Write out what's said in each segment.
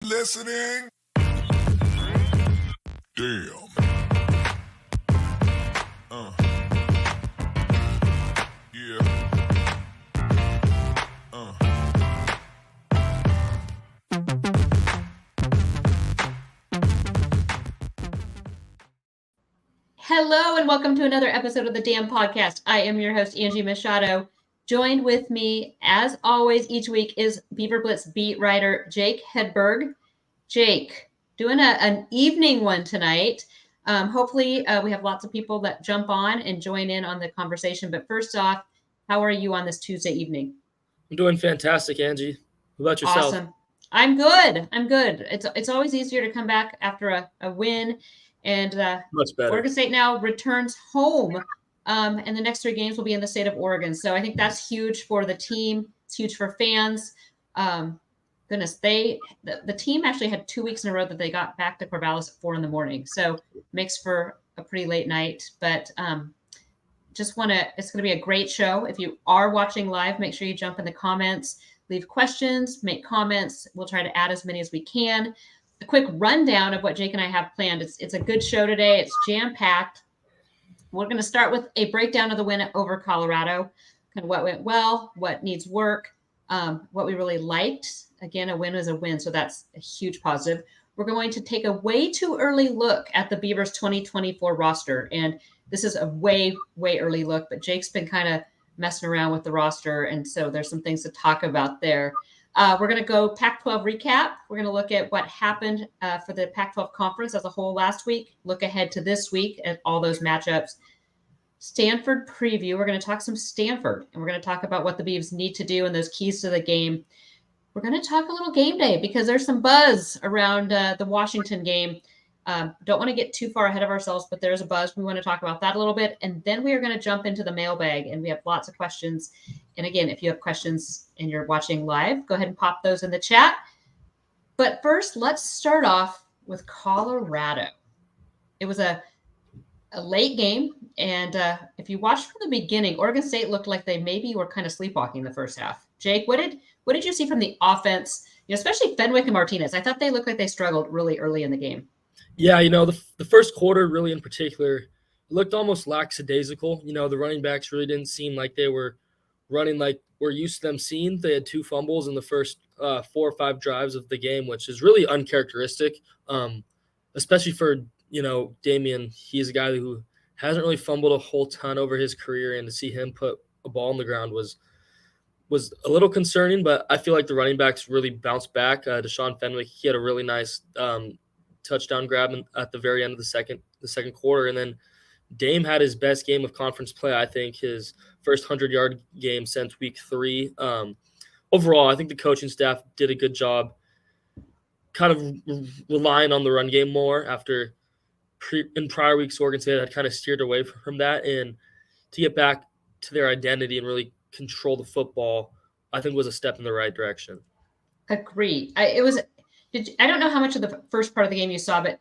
listening? Damn. Yeah. Hello and welcome to another episode of the Damn Podcast. I am your host, Angie Machado. Joined with me, as always, each week is Beaver Blitz beat writer Jake Hedberg. Jake, doing an evening one tonight. Hopefully, we have lots of people that jump on and join in on the conversation. But first off, how are you on this Tuesday evening? I'm doing fantastic, Angie. What about yourself? Awesome. I'm good. It's always easier to come back after a win. And Much better. Oregon State now returns home, and the next 3 games will be in the state of Oregon. So I think that's huge for the team. It's huge for fans. Goodness, the team actually had 2 weeks in a row that they got back to Corvallis at 4 a.m. So makes for a pretty late night. But it's going to be a great show. If you are watching live, make sure you jump in the comments, leave questions, make comments. We'll try to add as many as we can. A quick rundown of what Jake and I have planned. It's a good show today. It's jam-packed. We're going to start with a breakdown of the win over Colorado, kind of what went well, what needs work, what we really liked. Again, a win is a win, so that's a huge positive. We're going to take a way too early look at the Beavers 2024 roster, and this is a way, way early look, but Jake's been kind of messing around with the roster, and so there's some things to talk about there. We're going to go Pac-12 recap. We're going to look at what happened for the Pac-12 conference as a whole last week, look ahead to this week at all those matchups. Stanford preview. We're going to talk some Stanford, and we're going to talk about what the Beavs need to do and those keys to the game. We're going to talk a little game day because there's some buzz around the Washington game. Don't want to get too far ahead of ourselves, but there's a buzz. We want to talk about that a little bit. And then we are going to jump into the mailbag, and we have lots of questions. And again, if you have questions and you're watching live, go ahead and pop those in the chat. But first, let's start off with Colorado. It was a late game. And if you watched from the beginning, Oregon State looked like they maybe were kind of sleepwalking the first half. Jake, what did you see from the offense, especially Fenwick and Martinez? I thought they looked like they struggled really early in the game. Yeah, the first quarter really in particular looked almost lackadaisical. The running backs really didn't seem like they were running like we're used to them seeing. They had 2 fumbles in the first 4 or 5 drives of the game, which is really uncharacteristic, especially for, Damian. He's a guy who hasn't really fumbled a whole ton over his career, and to see him put a ball on the ground was a little concerning, but I feel like the running backs really bounced back. Deshaun Fenwick, he had a really nice touchdown grab at the very end of the second quarter, and then Dame had his best game of conference play. I think his first 100-yard game since week 3. Overall, I think the coaching staff did a good job kind of relying on the run game more after in prior weeks Oregon State had kind of steered away from that, and to get back to their identity and really control the football, I think was a step in the right direction. Agreed. I don't know how much of the first part of the game you saw, but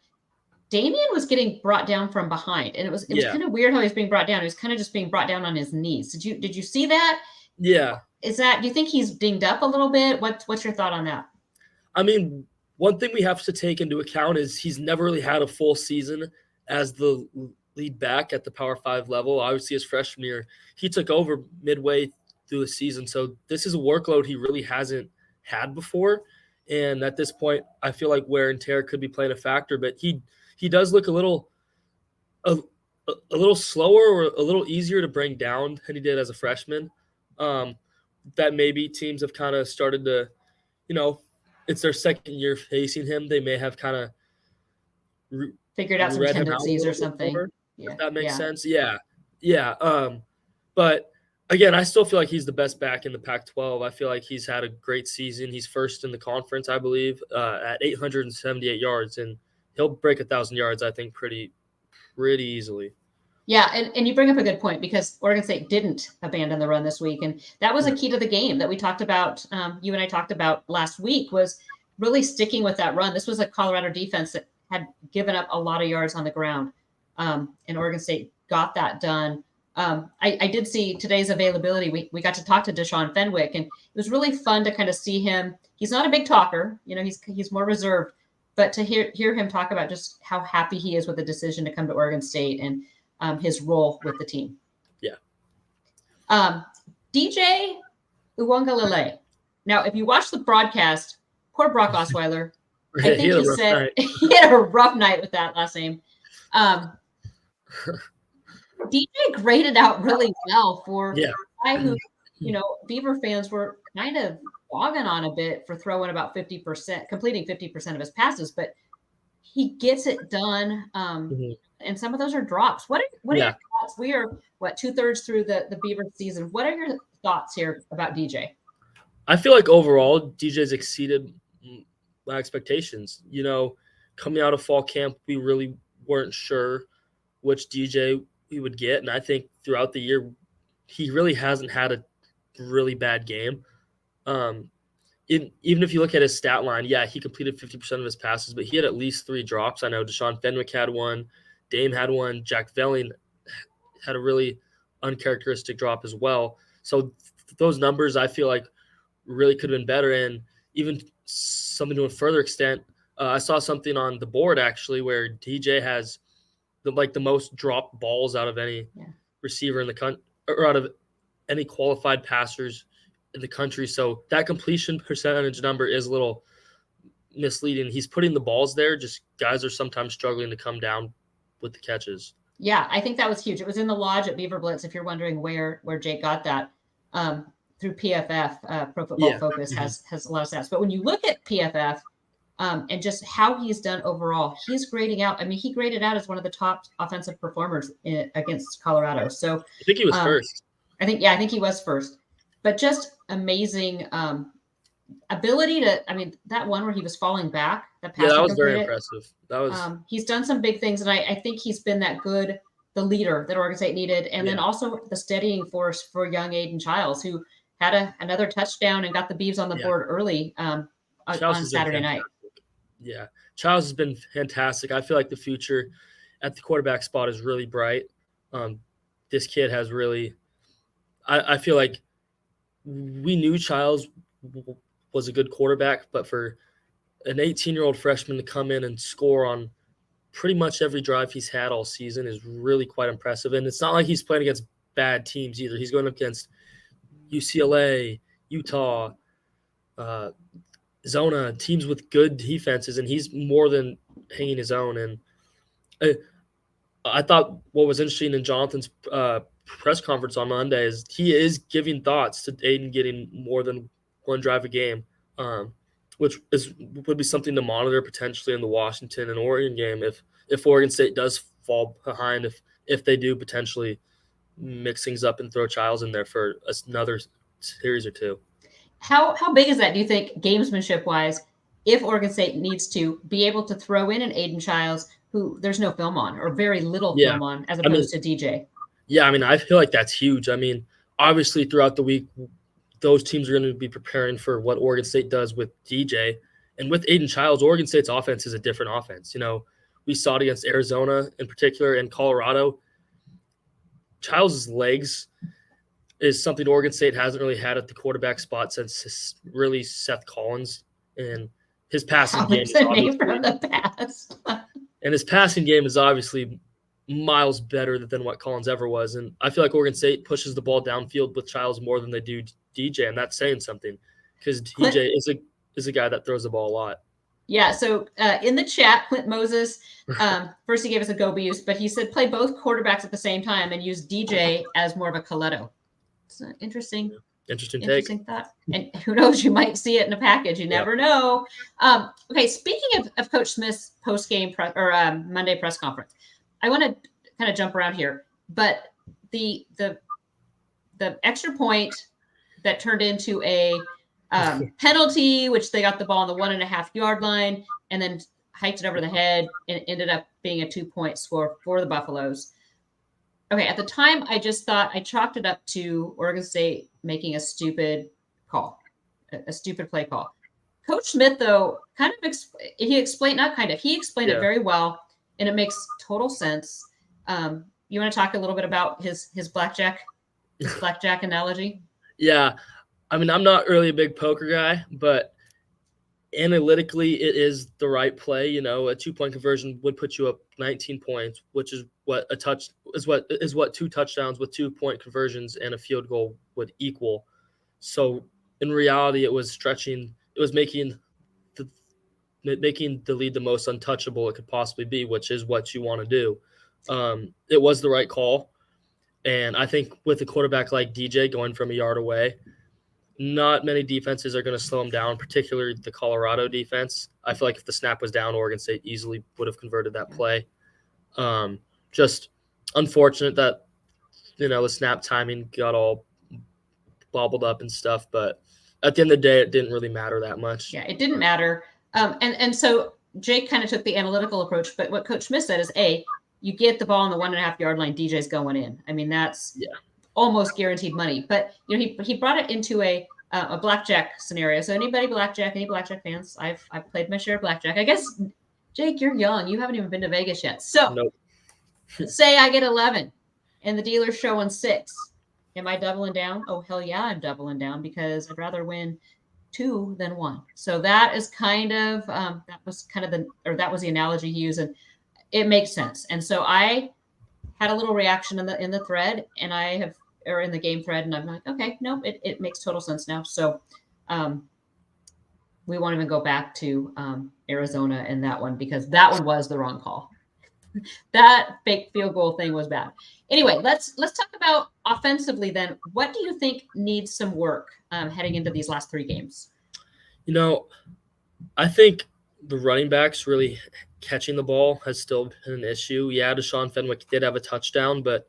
Damian was getting brought down from behind, and it was kind of weird how he was being brought down. He was kind of just being brought down on his knees. Did you see that? Yeah. Do you think he's dinged up a little bit? What's your thought on that? I mean, one thing we have to take into account is he's never really had a full season as the lead back at the Power 5 level. Obviously, his freshman year, he took over midway through the season. So this is a workload he really hasn't had before. And at this point, I feel like wear and tear could be playing a factor, but he does look a little slower or a little easier to bring down than he did as a freshman. That maybe teams have kind of started to, it's their second year facing him. They may have kind of figured out some tendencies or something. If that makes sense. Yeah. But again, I still feel like he's the best back in the Pac-12. I feel like he's had a great season. He's first in the conference, I believe, at 878 yards, and he'll break 1,000 yards, I think, pretty easily. Yeah, and you bring up a good point because Oregon State didn't abandon the run this week, and that was a key to the game that we talked about. You and I talked about last week was really sticking with that run. This was a Colorado defense that had given up a lot of yards on the ground, and Oregon State got that done. I did see today's availability. We got to talk to Deshaun Fenwick, and it was really fun to kind of see him. He's not a big talker, he's more reserved, but to hear him talk about just how happy he is with the decision to come to Oregon State and his role with the team. Yeah. DJ Uwangalele. Now, if you watch the broadcast, poor Brock Osweiler, I think he said he had a rough night with that last name. DJ graded out really well for a guy who, Beaver fans were kind of dogging on a bit for throwing about 50%, completing 50% of his passes, but he gets it done. And some of those are drops. What are your thoughts? We are 2/3 through the Beaver season. What are your thoughts here about DJ? I feel like overall DJ's exceeded my expectations. Coming out of fall camp, we really weren't sure which DJ we would get, and I think throughout the year, he really hasn't had a really bad game. Even if you look at his stat line, he completed 50% of his passes, but he had at least 3 drops. I know Deshaun Fenwick had one, Dame had one, Jack Velling had a really uncharacteristic drop as well. So those numbers, I feel like, really could have been better. And even something to a further extent, I saw something on the board actually where DJ has the most dropped balls out of any receiver in the country, or out of any qualified passers in the country. So that completion percentage number is a little misleading. He's putting the balls there, just guys are sometimes struggling to come down with the catches. Yeah, I think that was huge. It was in the lodge at Beaver Blitz, if you're wondering where Jake got that. Through PFF, Pro Football Focus has a lot of stats. But when you look at PFF and just how he's done overall, he's grading out. I mean, he graded out as one of the top offensive performers against Colorado. So I think he was first. I think he was first. But just amazing ability to. I mean, that one where he was falling back. That was very impressive. That was. He's done some big things, and I think he's been that good, the leader that Oregon State needed, and then also the steadying force for young Aiden Childs, who had another touchdown and got the Beavs on the board early on Saturday night. Yeah, Childs has been fantastic. I feel like the future at the quarterback spot is really bright. This kid has really – I feel like we knew Childs was a good quarterback, but for an 18-year-old freshman to come in and score on pretty much every drive he's had all season is really quite impressive. And it's not like he's playing against bad teams either. He's going up against – UCLA, Utah, Zona, teams with good defenses, and he's more than hanging his own. And I thought what was interesting in Jonathan's press conference on Monday is he is giving thoughts to Aiden getting more than one drive a game, which would be something to monitor potentially in the Washington and Oregon game if Oregon State does fall behind, if they do potentially mix things up and throw Childs in there for another series or two. How big is that, do you think, gamesmanship wise, if Oregon State needs to be able to throw in an Aiden Childs who there's no film on or very little film on as opposed to DJ? Yeah, I mean, I feel like that's huge. I mean, obviously throughout the week, those teams are going to be preparing for what Oregon State does with DJ. And with Aiden Childs, Oregon State's offense is a different offense. We saw it against Arizona in particular and Colorado. Childs' legs is something Oregon State hasn't really had at the quarterback spot since really Seth Collins, and his passing game is obviously from the past. And his passing game is obviously miles better than what Collins ever was. And I feel like Oregon State pushes the ball downfield with Childs more than they do DJ, and that's saying something because DJ is a guy that throws the ball a lot. Yeah, so in the chat, Clint Moses, first he gave us a go Beavs, but he said play both quarterbacks at the same time and use DJ as more of a Coletto. It's an interesting thought. And who knows, you might see it in a package. You never know. Okay, speaking of Coach Smith's post-game Monday press conference, I want to kind of jump around here, but the extra point that turned into a penalty, which they got the ball on the 1.5 yard line and then hiked it over the head and ended up being a 2-point score for the Buffaloes. Okay, at the time, I just thought I chalked it up to Oregon State making a stupid call, a stupid play call. Coach Smith, though, he explained it very well, and it makes total sense. you want to talk a little bit about his blackjack analogy? Yeah. I mean, I'm not really a big poker guy, but analytically it is the right play. A 2-point conversion would put you up 19 points, which is what what 2 touchdowns with 2-point conversions and a field goal would equal. So in reality, it was making the lead the most untouchable it could possibly be, which is what you want to do. It was the right call. And I think with a quarterback like DJ going from a yard away, not many defenses are going to slow him down, particularly the Colorado defense. I feel like if the snap was down, Oregon State easily would have converted that play. Just unfortunate that, the snap timing got all bobbled up and stuff. But at the end of the day, it didn't really matter that much. Yeah, it didn't matter. And so Jake kind of took the analytical approach. But what Coach Smith said is, you get the ball on the 1.5 yard line, DJ's going in. I mean, that's almost guaranteed money. But he brought it into a blackjack scenario. So any blackjack fans? I've played my share of blackjack. I guess, Jake, you're young. You haven't even been to Vegas yet. So Nope. Say I get 11 and the dealer's showing 6. Am I doubling down? Oh, hell yeah, I'm doubling down because I'd rather win 2 than 1. So that is kind of that was the analogy he used, and it makes sense. And so I had a little reaction in the thread, and in the game thread, and I'm like, okay, no, it makes total sense now. So we won't even go back to Arizona in that one because that one was the wrong call. That fake field goal thing was bad. Anyway, let's talk about offensively then. What do you think needs some work heading into these last 3 games? I think the running backs really catching the ball has still been an issue. Yeah, Deshaun Fenwick did have a touchdown, but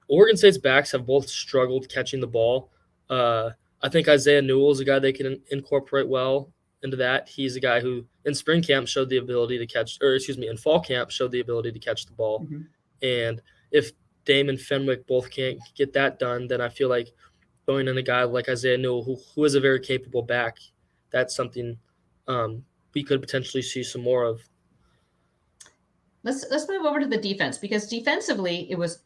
Oregon State's backs have both struggled catching the ball. I think Isaiah Newell is a guy they can incorporate well into that. He's a guy who in spring camp showed the ability to catch, in fall camp showed the ability to catch the ball. Mm-hmm. And if Dame and Fenwick both can't get that done, then I feel like going in a guy like Isaiah Newell, who is a very capable back, that's something we could potentially see some more of. Let's move over to the defense, because defensively, it was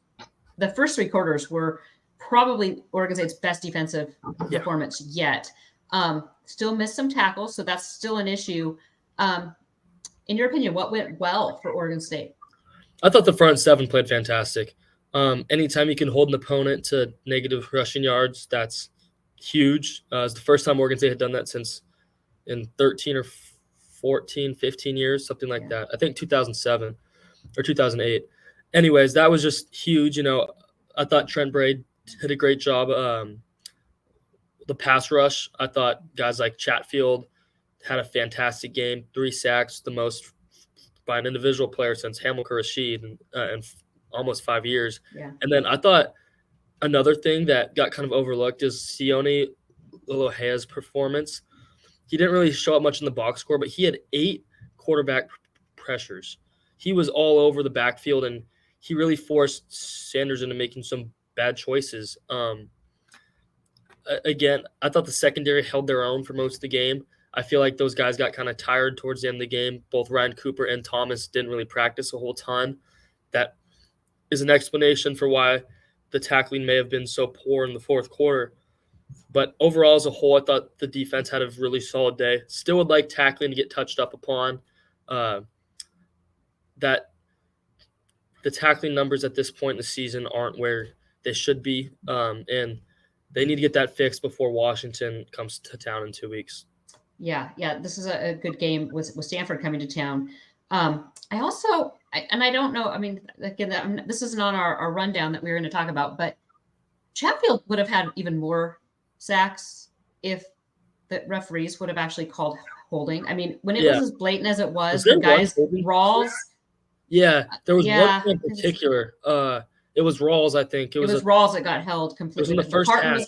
the first 3 quarters were probably Oregon State's best defensive performance yet. Still missed some tackles, so that's still an issue. In your opinion, what went well for Oregon State? I thought the front 7 played fantastic. Anytime you can hold an opponent to negative rushing yards, that's huge. It's the first time Oregon State had done that since in 13 or 14, 15 years, something like that. I think 2007 or 2008. Anyways, that was just huge. I thought Trent Bray did a great job. The pass rush, I thought guys like Chatfield had a fantastic game. 3 sacks, the most by an individual player since Hamilcar Rashed in almost 5 years. Yeah. And then I thought another thing that got kind of overlooked is Sione Alohea's performance. He didn't really show up much in the box score, but he had 8 quarterback pressures. He was all over the backfield, and he really forced Sanders into making some bad choices. Again, I thought the secondary held their own for most of the game. I feel like those guys got kind of tired towards the end of the game. Both Ryan Cooper and Thomas didn't really practice a whole ton. That is an explanation for why the tackling may have been so poor in the fourth quarter. But overall, as a whole, I thought the defense had a really solid day. Still would like tackling to get touched up upon. That the tackling numbers at this point in the season aren't where they should be, and they need to get that fixed before Washington comes to town in 2 weeks. Yeah. This is a good game with Stanford coming to town. I don't know. I mean, again, this isn't on our rundown that we were going to talk about, but Chatfield would have had even more sacks if the referees would have actually called holding. I mean, when it was as blatant as it was the guys, Rawls. Yeah, there was one in particular. It was Rawls, I think. It was Rawls that got held completely. It was in the first half.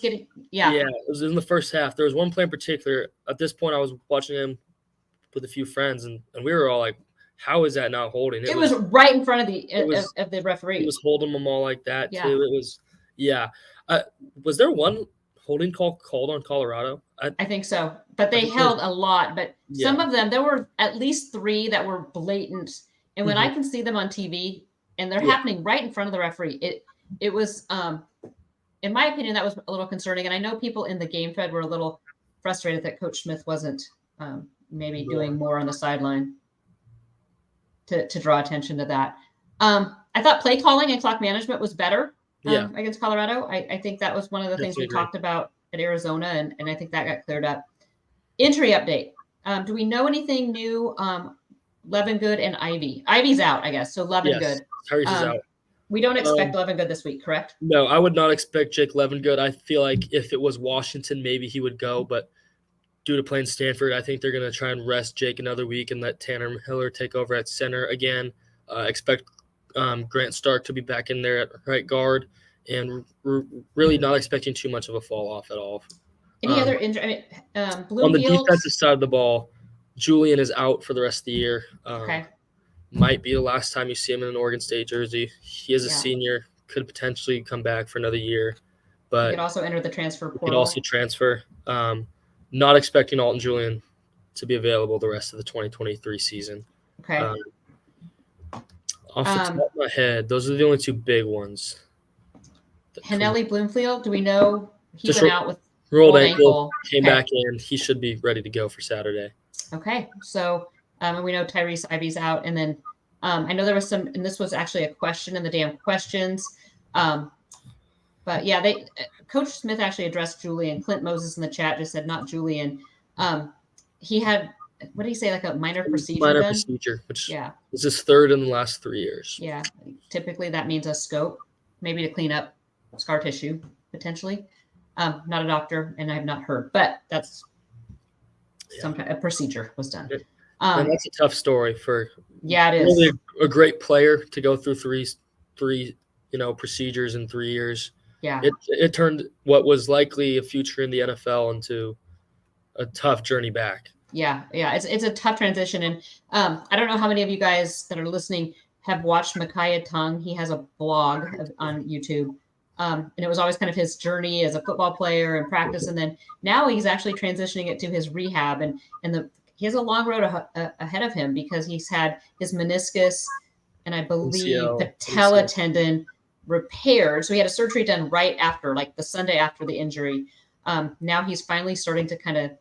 Yeah, it was in the first half. There was one play in particular. At this point, I was watching him with a few friends, and we were all like, how is that not holding? It was right in front of the referee. He was holding them all like that, yeah. too. It was, was there one holding call called on Colorado? I think so. But they held a lot. But some of them, there were at least 3 that were blatant. And when I can see them on TV, and they're happening right in front of the referee. It was, in my opinion, that was a little concerning. And I know people in the game thread were a little frustrated that Coach Smith wasn't maybe doing more on the sideline to draw attention to that. I thought play calling and clock management was better against Colorado. I think that was one of the things we talked about at Arizona, and I think that got cleared up. Injury update. Do we know anything new? Levengood and Ivy. Ivy's out, I guess. So Levengood. Yes, Tyrese is out. We don't expect Levengood this week, correct? No, I would not expect Jake Levengood. I feel like if it was Washington, maybe he would go, but due to playing Stanford, I think they're going to try and rest Jake another week and let Tanner Miller take over at center again. Expect Grant Stark to be back in there at right guard, and we're really not expecting too much of a fall off at all. Any other injury? On the defensive side of the ball, Julian is out for the rest of the year. Okay. Might be the last time you see him in an Oregon State jersey. He is a senior, could potentially come back for another year. But he could also enter the transfer portal. He could also transfer. Not expecting Alton Julian to be available the rest of the 2023 season. Okay. Off the top of my head, those are the only two big ones. Hanelli Bloomfield, do we know he went out with rolled ankle, came back in. He should be ready to go for Saturday. Okay. So we know Tyrese Ivy's out. And then I know there was some, and this was actually a question in the damn questions. But yeah, Coach Smith actually addressed Julian. Clint Moses in the chat just said not Julian. He had, what did he say, like a minor procedure? Minor procedure, which is his third in the last 3 years. Yeah. Typically that means a scope, maybe to clean up scar tissue, potentially. Not a doctor, and I have not heard, but that's some kind of procedure was done. And that's a tough story for it is really a great player to go through three procedures in 3 years. Yeah, it turned what was likely a future in the NFL into a tough journey back. Yeah, it's a tough transition, and I don't know how many of you guys that are listening have watched Micaiah Tongue. He has a blog on YouTube. And it was always kind of his journey as a football player and practice. And then now he's actually transitioning it to his rehab. And he has a long road ahead of him because he's had his meniscus and I believe patella tendon repaired. So he had a surgery done right after, like the Sunday after the injury. Now he's finally starting to kind of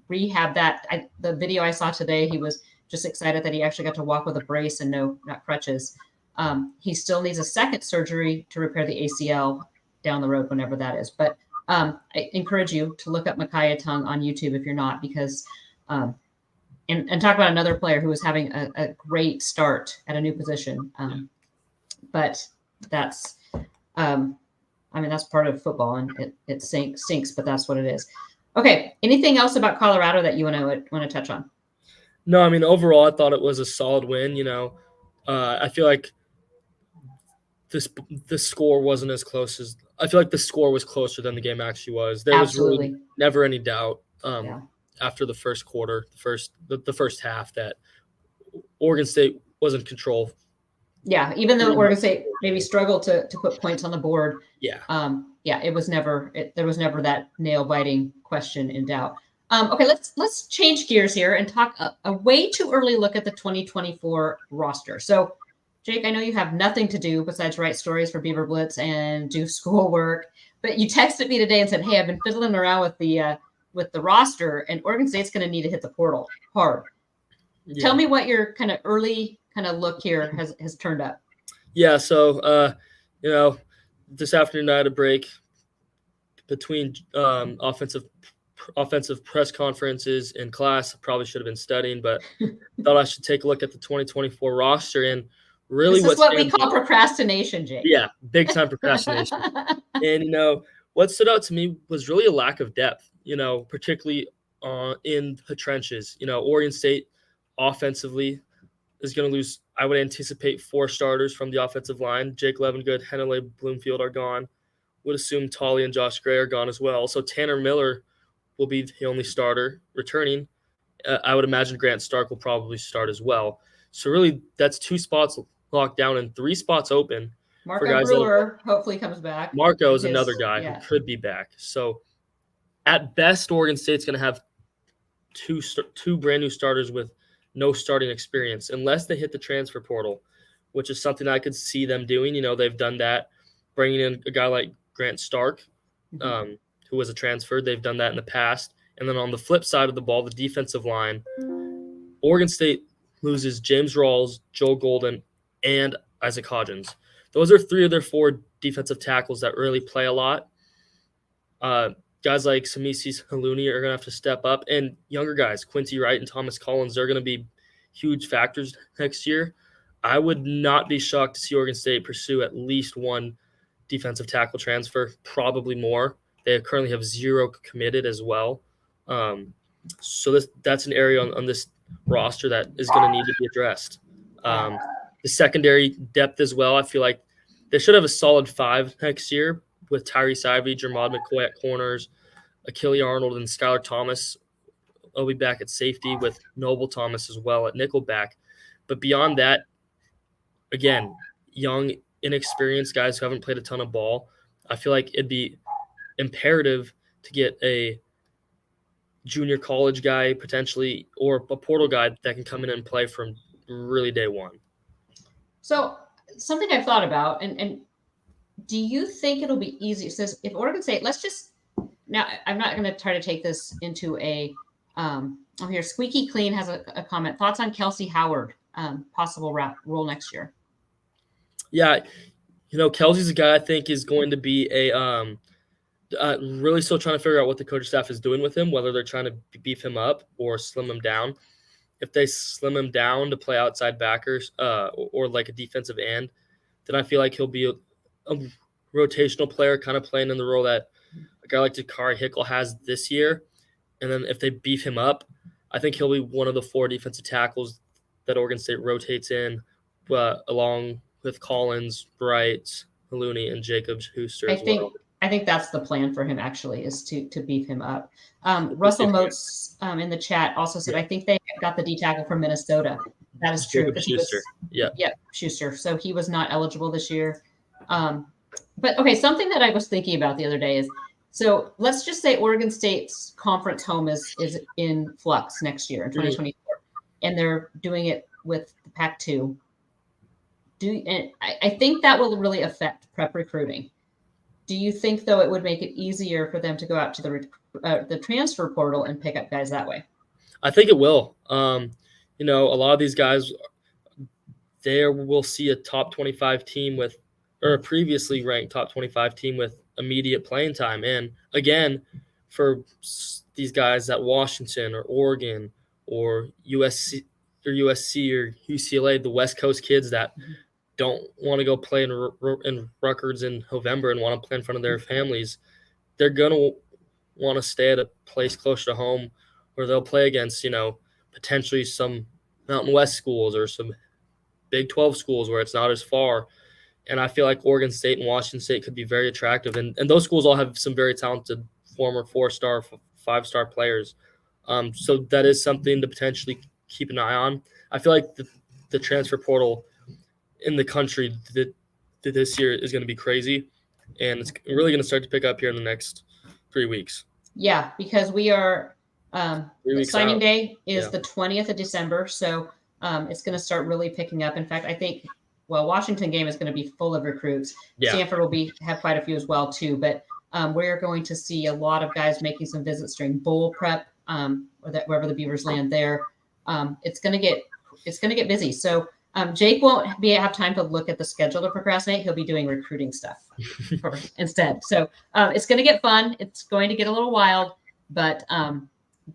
rehab that. The video I saw today, he was just excited that he actually got to walk with a brace and not crutches. He still needs a second surgery to repair the ACL down the road, whenever that is. But I encourage you to look up Micaiah Tongue on YouTube if you're not, because and talk about another player who is having a great start at a new position. But that's, that's part of football, and it stinks, but that's what it is. Okay. Anything else about Colorado that you want to touch on? No, overall, I thought it was a solid win. I feel like the score wasn't as close as I feel like the score was closer than the game actually was. There was really never any doubt after the first quarter, the first half, that Oregon State was in control. Yeah, even though Oregon State maybe struggled to put points on the board. Yeah. It was never there was never that nail biting question in doubt. Okay, let's change gears here and talk a way too early look at the 2024 roster. So, Jake, I know you have nothing to do besides write stories for Beaver Blitz and do schoolwork, but you texted me today and said, "Hey, I've been fiddling around with the roster, and Oregon State's going to need to hit the portal hard." Yeah. Tell me what your kind of early kind of look here has turned up. Yeah, so this afternoon I had a break between offensive press conferences and class. I probably should have been studying, but thought I should take a look at the 2024 roster. And really, this is what we call procrastination, Jake. Yeah, big time procrastination. And what stood out to me was really a lack of depth. Particularly in the trenches. Oregon State offensively is going to lose. I would anticipate 4 starters from the offensive line. Jake Levengood, Henele Bloomfield are gone. Would assume Tolley and Josh Gray are gone as well. So Tanner Miller will be the only starter returning. I would imagine Grant Stark will probably start as well. So really, that's 2 spots locked down and 3 spots open. Marco Brewer hopefully comes back. Marco is another guy who could be back. So at best, Oregon State's going to have two brand new starters with no starting experience, unless they hit the transfer portal, which is something I could see them doing. They've done that, bringing in a guy like Grant Stark, who was a transfer. They've done that in the past. And then on the flip side of the ball, the defensive line, Oregon State loses James Rawls, Joel Golden, and Isaac Hodgins. Those are 3 of their 4 defensive tackles that really play a lot. Guys like Samisi Haluni are going to have to step up. And younger guys, Quincy Wright and Thomas Collins, they're going to be huge factors next year. I would not be shocked to see Oregon State pursue at least 1 defensive tackle transfer, probably more. They currently have 0 committed as well. So that's an area on this roster that is going to need to be addressed. The secondary depth as well, I feel like they should have a solid 5 next year with Tyrese Ivey, Jermod McCoy at corners, Achille Arnold, and Skylar Thomas. I'll be back at safety with Noble Thomas as well at nickelback. But beyond that, again, young, inexperienced guys who haven't played a ton of ball. I feel like it'd be imperative to get a junior college guy potentially, or a portal guy that can come in and play from really day one. So something I've thought about, and do you think it'll be easy? It says if Oregon State, now I'm not going to try to take this into a, here, Squeaky Clean has a comment. Thoughts on Kelsey Howard, possible role next year? Yeah, Kelsey's a guy I think is going to be really still trying to figure out what the coaching staff is doing with him, whether they're trying to beef him up or slim him down. If they slim him down to play outside backers or like a defensive end, then I feel like he'll be a rotational player, kind of playing in the role that a guy like Dakari Hickle has this year. And then if they beef him up, I think he'll be one of the 4 defensive tackles that Oregon State rotates in, along with Collins, Bright, Haluni, and Jacobs Hooster as well. I think that's the plan for him, actually, is to beef him up. Russell Moats in the chat also said, I think they got the D tackle from Minnesota. That is true. Schuster. Yeah, Schuster. So he was not eligible this year. But, okay, something that I was thinking about the other day is, so let's just say Oregon State's conference home is in flux next year in 2024, and they're doing it with the Pac-2. And I think that will really affect prep recruiting. Do you think, though, it would make it easier for them to go out to the transfer portal and pick up guys that way? I think it will. A lot of these guys, there will see a top 25 team or a previously ranked top 25 team with immediate playing time. And again, for these guys at Washington or Oregon or USC or UCLA, the West Coast kids that don't want to go play in Rutgers in November and want to play in front of their families, they're going to want to stay at a place closer to home where they'll play against, potentially some Mountain West schools or some Big 12 schools where it's not as far. And I feel like Oregon State and Washington State could be very attractive. And those schools all have some very talented former 4-star, 5-star players. So that is something to potentially keep an eye on. I feel like the transfer portal in the country this year is going to be crazy, and it's really going to start to pick up here in the next 3 weeks. Yeah, because we are signing day is the 20th of December, so it's going to start really picking up. In fact, I think Washington game is going to be full of recruits. Yeah. Stanford will have quite a few as well too, but we're going to see a lot of guys making some visits during bowl prep or wherever the Beavers land there. It's going to get busy. So Jake won't have time to look at the schedule to procrastinate. He'll be doing recruiting stuff instead. So it's going to get fun. It's going to get a little wild, but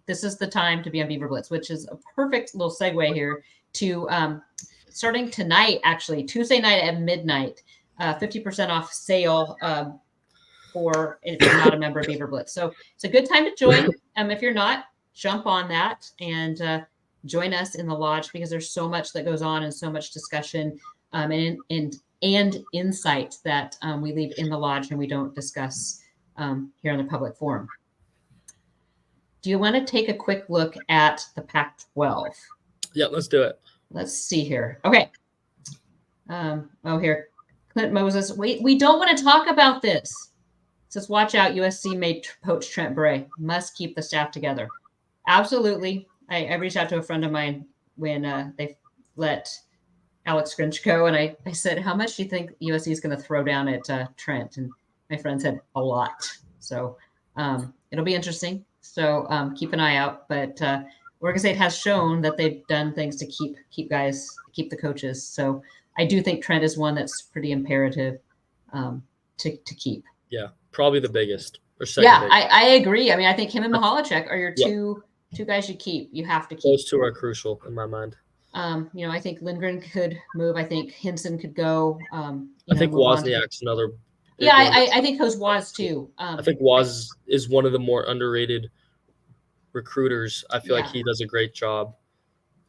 this is the time to be on Beaver Blitz, which is a perfect little segue here to starting tonight, actually, Tuesday night at midnight, 50% off sale for if you're not a member of Beaver Blitz. So it's a good time to join. If you're not, jump on that and join us in the lodge, because there's so much that goes on and so much discussion and insight that we leave in the lodge and we don't discuss here on the public forum. Do you want to take a quick look at the Pac-12? Yeah, let's do it. Let's see here. Okay. Here, Clint Moses. We don't want to talk about this. It says, watch out, USC may poach Trent Bray. Must keep the staff together. Absolutely. I reached out to a friend of mine when they let Alex Grinchko, and I said, how much do you think USC is going to throw down at Trent? And my friend said, a lot. So it'll be interesting. So keep an eye out. But Oregon State has shown that they've done things to keep the coaches. So I do think Trent is one that's pretty imperative to keep. Yeah, probably the biggest or second. Yeah, biggest. I agree. I mean, I think him and Mihalichek are your two guys you keep. You have to keep. Those two are crucial in my mind. I think Lindgren could move. I think Hinson could go. I think Wozniak's another. Yeah, I think Hose Woz too. I think Woz is one of the more underrated recruiters. I feel like he does a great job.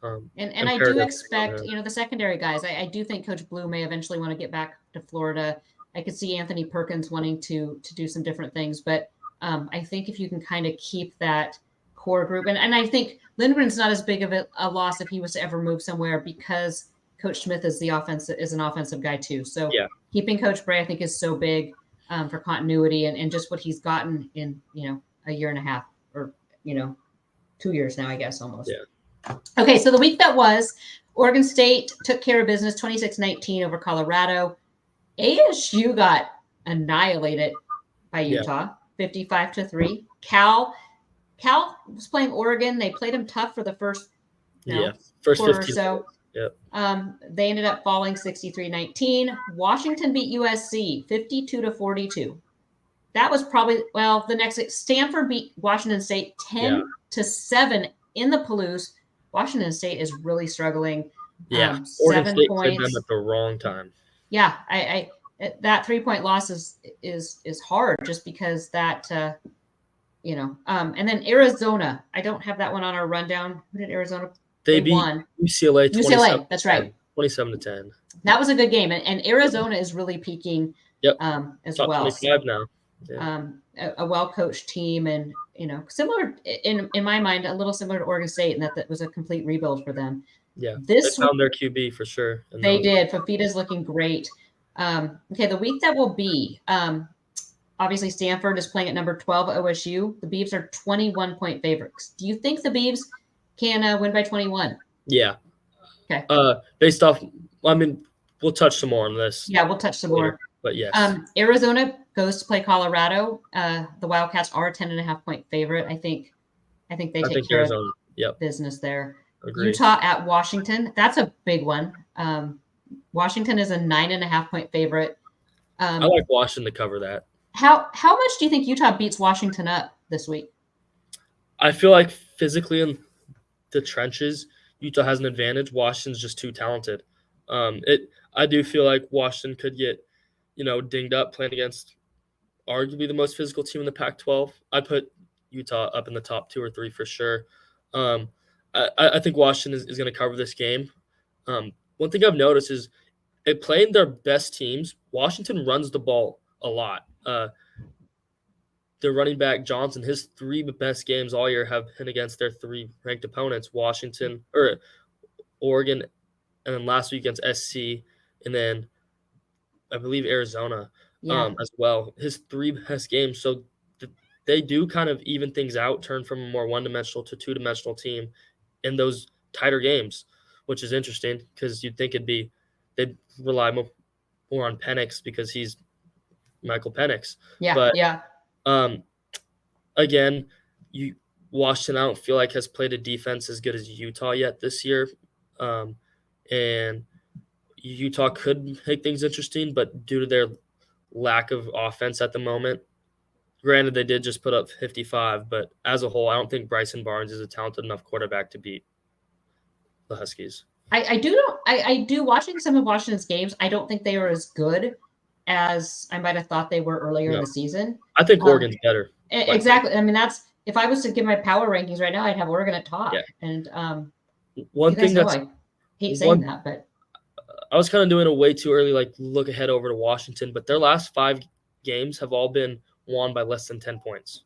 And I do expect, the secondary guys. I do think Coach Blue may eventually want to get back to Florida. I could see Anthony Perkins wanting to do some different things, but I think if you can kind of keep that core group, and I think Lindgren's not as big of a loss if he was to ever move somewhere because Coach Smith is an offensive guy too. So keeping Coach Bray, I think, is so big for continuity and just what he's gotten in a year and a half or 2 years now, I guess almost. Yeah. Okay, so the week that was, Oregon State took care of business 26-19 over Colorado. ASU got annihilated by Utah, 55-3. Cal was playing Oregon. They played them tough for the first quarter or so. Yep. They ended up falling 63-19. Washington beat USC 52-42. That was probably the next. Stanford beat Washington State 10-7 in the Palouse. Washington State is really struggling. Yeah, Oregon 7 State points. played them at the wrong time. Yeah, I that 3-point loss is hard just because that and then Arizona. I don't have that one on our rundown. Who did Arizona? They beat won. UCLA. UCLA, that's right. 27-10. That was a good game, and Arizona is really peaking. Yep. As Top well. 25 now. Yeah. A well-coached team, and similar in my mind, a little similar to Oregon State, and that was a complete rebuild for them. Yeah, they found their QB for sure. They did. Fafita's looking great. Okay, the week that will be, obviously Stanford is playing at number 12 OSU. The Beavs are 21-point favorites. Do you think the Beavs can win by 21? Yeah. Okay. Based off, we'll touch some more on this. Yeah, we'll touch some more. But yes. Arizona goes to play Colorado. The Wildcats are a 10.5-point favorite. I think they take care Arizona. of business there. Agreed. Utah at Washington. That's a big one. Washington is a 9.5-point favorite. I like Washington to cover that. How much do you think Utah beats Washington up this week? I feel like physically in the trenches, Utah has an advantage. Washington's just too talented. I do feel like Washington could get dinged up playing against arguably the most physical team in the Pac-12. I put Utah up in the top 2 or 3 for sure. I think Washington is going to cover this game. One thing I've noticed is playing their best teams, Washington runs the ball a lot. Their running back Johnson, his 3 best games all year have been against their 3 ranked opponents, Washington or Oregon, and then last week against SC, and then I believe Arizona as well. His 3 best games. So they do kind of even things out, turn from a more one-dimensional to two-dimensional team in those tighter games, which is interesting because you'd think they'd rely more on Penix because he's Michael Penix. Yeah, but, again, Washington, I don't feel like has played a defense as good as Utah yet this year. And Utah could make things interesting, but due to their lack of offense at the moment, granted they did just put up 55, but as a whole, I don't think Bryson Barnes is a talented enough quarterback to beat the Huskies. I do watching some of Washington's games. I don't think they are as good as I might have thought they were earlier in the season. I think Oregon's better. Exactly. I mean, that's if I was to give my power rankings right now, I'd have Oregon at top. Yeah. And one thing that's I hate saying that, but I was kind of doing a way too early, look ahead over to Washington, but their last 5 games have all been won by less than 10 points.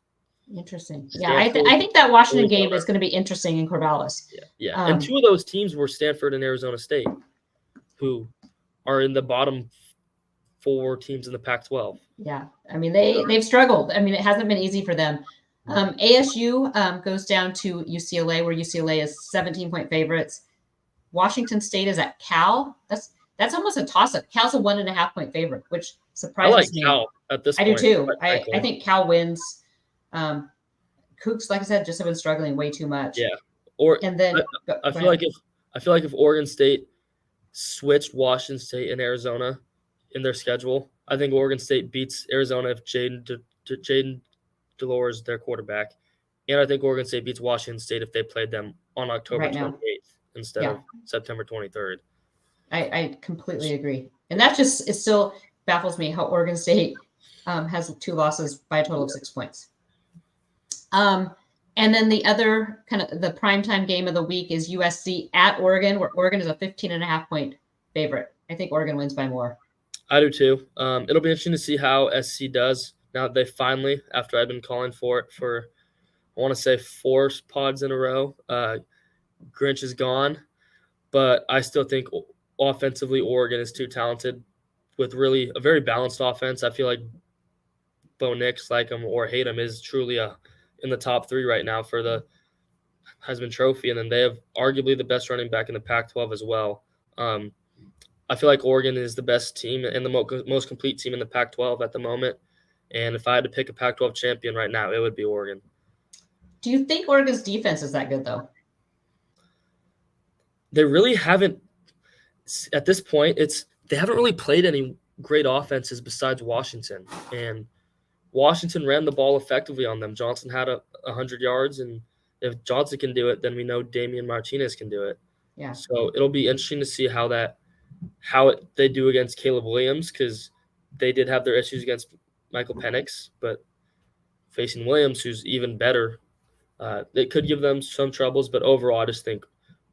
Interesting. Yeah, I think that Washington game is going to be interesting in Corvallis. Yeah. And 2 of those teams were Stanford and Arizona State, who are in the bottom 4 teams in the Pac-12. Yeah. I mean, they've struggled. I mean, it hasn't been easy for them. ASU goes down to UCLA, where UCLA is 17-point favorites. Washington State is at Cal. That's almost a toss-up. Cal's a 1.5-point favorite, which I surprises like me. Cal at this I point. do too. quite I frankly. think Cal wins. Cougs, like I said, just have been struggling way too much. Yeah. Or And then I feel like if Oregon State switched Washington State and Arizona in their schedule, I think Oregon State beats Arizona if Jaden Delores is their quarterback. And I think Oregon State beats Washington State if they played them on October Right now. 28th instead of September 23rd. I completely agree. And that just it still baffles me how Oregon State has 2 losses by a total of 6 points. And then the other kind of the primetime game of the week is USC at Oregon, where Oregon is a 15.5-point favorite. I think Oregon wins by more. I do too. It'll be interesting to see how SC does now that they finally, after I've been calling for it for, I want to say 4 pods in a row, Grinch is gone. But I still think offensively Oregon is too talented with really a very balanced offense. I feel like Bo Nix, like him or hate him, is truly in the top 3 right now for the Heisman Trophy. And then they have arguably the best running back in the Pac-12 as well. I feel like Oregon is the best team and the most complete team in the Pac-12 at the moment. And if I had to pick a Pac-12 champion right now, it would be Oregon. Do you think Oregon's defense is that good, though? They really haven't – at this point, they haven't really played any great offenses besides Washington. And Washington ran the ball effectively on them. Johnson had 100 yards, and if Johnson can do it, then we know Damian Martinez can do it. Yeah. So it'll be interesting to see how they do against Caleb Williams, because they did have their issues against Michael Penix, but facing Williams, who's even better, it could give them some troubles. But overall, I just think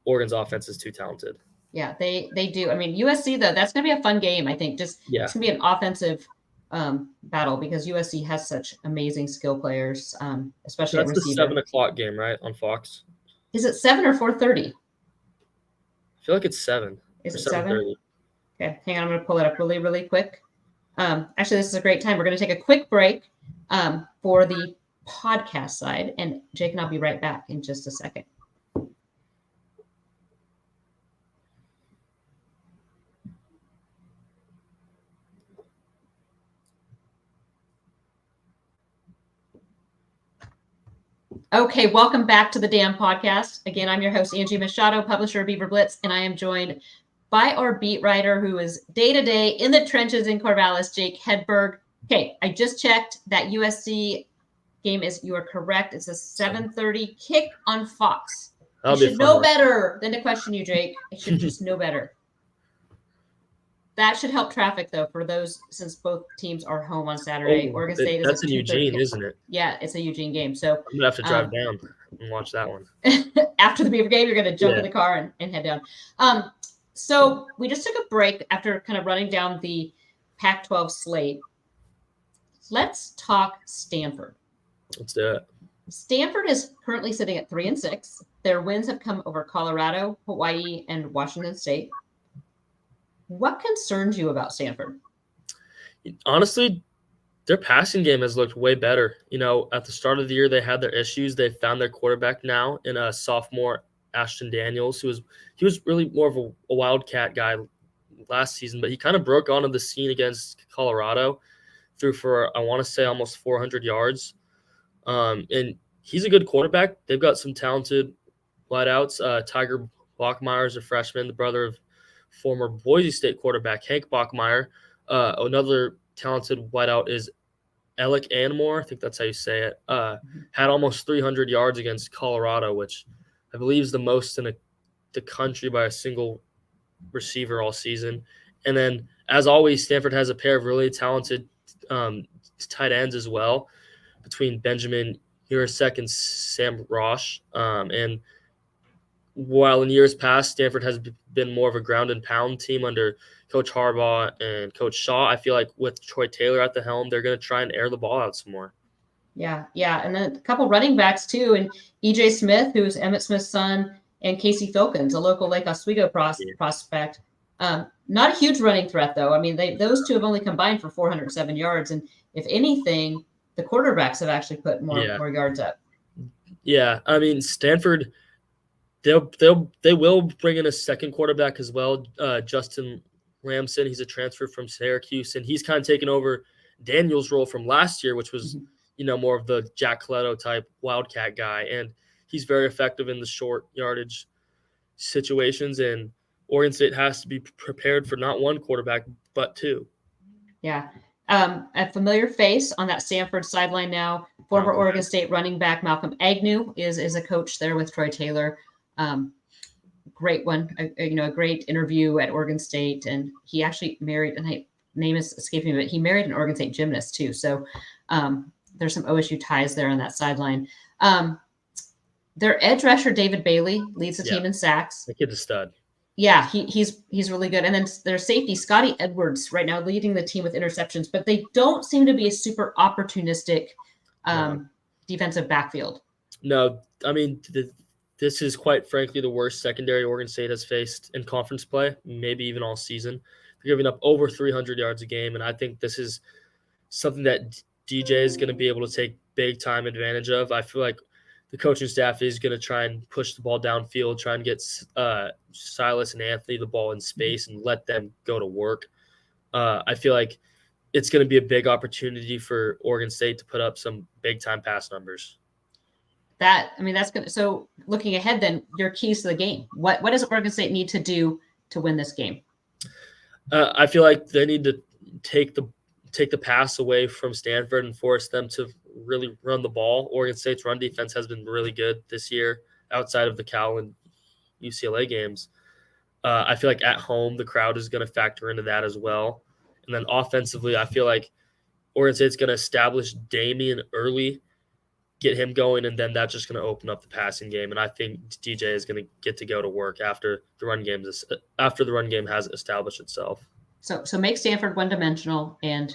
Oregon's offense is too talented. Yeah, they do. I mean, USC, though, that's going to be a fun game, I think. It's going to be an offensive battle because USC has such amazing skill players, especially at receiver. That's the 7 o'clock game, right, on Fox? Is it 7 or 4:30? I feel like it's 7. Is it 7? Okay, hang on. I'm going to pull it up really, really quick. Actually, this is a great time. We're going to take a quick break for the podcast side, and Jake and I'll be right back in just a second. Okay, welcome back to the Damn Podcast. Again, I'm your host, Angie Machado, publisher of Beaver Blitz, and I am joined by our beat writer who is day-to-day in the trenches in Corvallis, Jake Hedberg. Okay, I just checked that USC game you are correct. It's a 7:30 kick on Fox. I should know better than to question you, Jake. I should just know better. That should help traffic, though, for those, since both teams are home on Saturday. Oregon State is. That's in Eugene, isn't it? Yeah, it's a Eugene game. So I'm going to have to drive down and watch that one. After the Beaver game, you're going to jump in the car and head down. So we just took a break after kind of running down the Pac-12 slate. Let's talk Stanford. Let's do it. Stanford is currently sitting at 3-6. Their wins have come over Colorado, Hawaii, and Washington State. What concerns you about Stanford? Honestly, their passing game has looked way better. You know, at the start of the year, they had their issues. They found their quarterback now in a sophomore, Ashton Daniels, he was really more of a wildcat guy last season, but he kind of broke onto the scene against Colorado, threw for, I want to say, almost 400 yards. And he's a good quarterback. They've got some talented wideouts. Tiger Bachmeier is a freshman, the brother of former Boise State quarterback Hank Bachmeier. Another talented wideout is Alec Anmore, I think that's how you say it. Had almost 300 yards against Colorado, which I believe is the most in the country by a single receiver all season. And then, as always, Stanford has a pair of really talented tight ends as well, between Benjamin Urasek and Sam Roche. And while in years past, Stanford has been more of a ground and pound team under Coach Harbaugh and Coach Shaw, I feel like with Troy Taylor at the helm, they're going to try and air the ball out some more. Yeah. And then a couple running backs too, and E.J. Smith, who's Emmitt Smith's son, and Casey Filkins, a local Lake Oswego prospect. Not a huge running threat, though. I mean, those two have only combined for 407 yards, and if anything, the quarterbacks have actually put more yards up. Yeah, I mean, Stanford, They will bring in a second quarterback as well, Justin Lamson. He's a transfer from Syracuse, and he's kind of taken over Daniel's role from last year, which was more of the Jack Coletto type wildcat guy, and he's very effective in the short yardage situations. And Oregon State has to be prepared for not one quarterback but two. Yeah. A familiar face on that Stanford sideline now. Former Oregon State running back Malcolm Agnew is a coach there with Troy Taylor. Great one, a great interview at Oregon State, and he actually married, and name is escaping me, but he married an Oregon State gymnast too. So there's some OSU ties there on that sideline. Their edge rusher David Bailey leads the team in sacks. The kid's a stud. Yeah, he's really good. And then their safety, Scotty Edwards, right now leading the team with interceptions, but they don't seem to be a super opportunistic defensive backfield. No, I mean, this is quite frankly the worst secondary Oregon State has faced in conference play, maybe even all season. They're giving up over 300 yards a game, and I think this is something that DJ is going to be able to take big-time advantage of. I feel like the coaching staff is going to try and push the ball downfield, try and get Silas and Anthony the ball in space and let them go to work. I feel like it's going to be a big opportunity for Oregon State to put up some big-time pass numbers. That's good. So looking ahead, then your keys to the game. What does Oregon State need to do to win this game? I feel like they need to take the pass away from Stanford and force them to really run the ball. Oregon State's run defense has been really good this year outside of the Cal and UCLA games. I feel like at home, the crowd is going to factor into that as well. And then offensively, I feel like Oregon State's going to establish Damian early, get him going, and then that's just going to open up the passing game. And I think DJ is going to get to go to work after the run game has established itself. So make Stanford one-dimensional and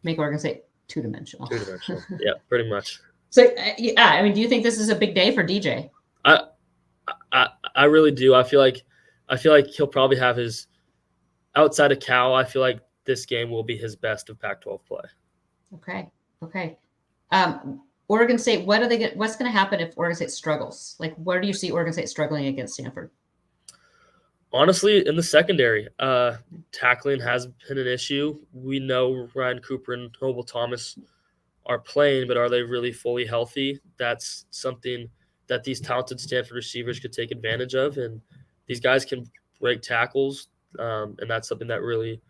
make Oregon State two-dimensional. Two-dimensional, yeah, pretty much. So, do you think this is a big day for DJ? I really do. I feel like he'll probably have his outside of Cal. I feel like this game will be his best of Pac-12 play. Okay. Oregon State. What's going to happen if Oregon State struggles? Like, where do you see Oregon State struggling against Stanford? Honestly, in the secondary, tackling has been an issue. We know Ryan Cooper and Noble Thomas are playing, but are they really fully healthy? That's something that these talented Stanford receivers could take advantage of, and these guys can break tackles, and that's something that really